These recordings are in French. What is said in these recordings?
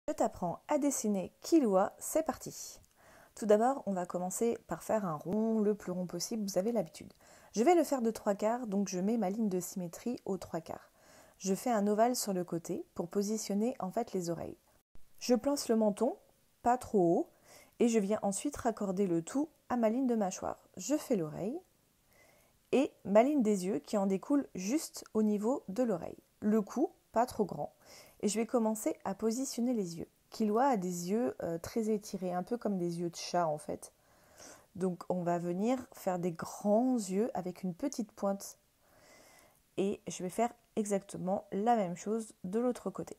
Je t'apprends à dessiner Killua, c'est parti. Tout d'abord, on va commencer par faire un rond le plus rond possible, vous avez l'habitude. Je vais le faire de 3/4, donc je mets ma ligne de symétrie aux 3/4. Je fais un ovale sur le côté pour positionner en fait les oreilles. Je place le menton, pas trop haut, et je viens ensuite raccorder le tout à ma ligne de mâchoire. Je fais l'oreille et ma ligne des yeux qui en découle juste au niveau de l'oreille. Le cou, pas trop grand. Et je vais commencer à positionner les yeux. Killua a des yeux très étirés, un peu comme des yeux de chat en fait. Donc on va venir faire des grands yeux avec une petite pointe. Et je vais faire exactement la même chose de l'autre côté.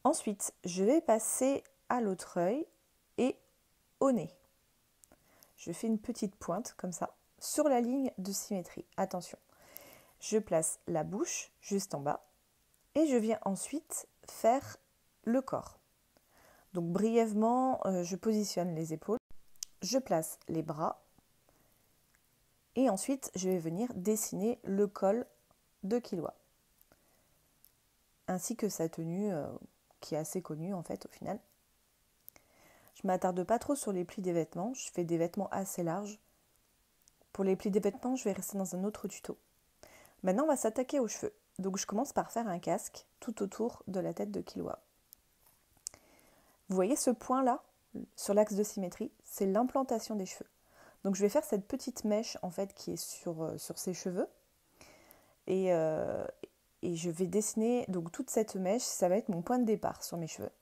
Ensuite, je vais passer à l'autre œil et au nez. Je fais une petite pointe comme ça sur la ligne de symétrie. Attention, je place la bouche juste en bas et je viens ensuite faire le corps. Donc brièvement, je positionne les épaules, je place les bras et ensuite je vais venir dessiner le col de Killua. Ainsi que sa tenue qui est assez connue en fait au final. Je ne m'attarde pas trop sur les plis des vêtements, je fais des vêtements assez larges. Pour les plis des vêtements, je vais rester dans un autre tuto. Maintenant, on va s'attaquer aux cheveux. Donc je commence par faire un casque tout autour de la tête de Killua. Vous voyez ce point-là, sur l'axe de symétrie, c'est l'implantation des cheveux. Donc je vais faire cette petite mèche en fait qui est sur ses cheveux. Et je vais dessiner donc toute cette mèche, ça va être mon point de départ sur mes cheveux.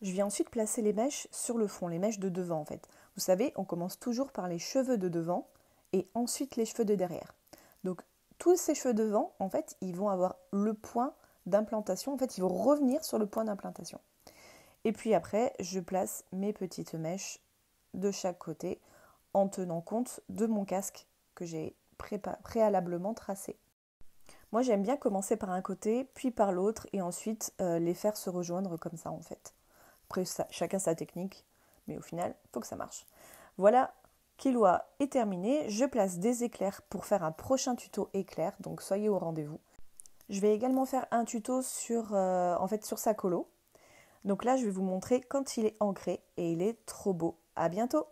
Je viens ensuite placer les mèches sur le front, les mèches de devant en fait. Vous savez, on commence toujours par les cheveux de devant et ensuite les cheveux de derrière. Donc tous ces cheveux devant, en fait, ils vont avoir le point d'implantation. En fait, ils vont revenir sur le point d'implantation. Et puis après, je place mes petites mèches de chaque côté en tenant compte de mon casque que j'ai préalablement tracé. Moi, j'aime bien commencer par un côté, puis par l'autre, et ensuite les faire se rejoindre comme ça, en fait. Après, chacun sa technique, mais au final, il faut que ça marche. Voilà, Killua est terminé. Je place des éclairs pour faire un prochain tuto éclair, donc soyez au rendez-vous. Je vais également faire un tuto sur sa colo. Donc là, je vais vous montrer quand il est ancré et il est trop beau. À bientôt!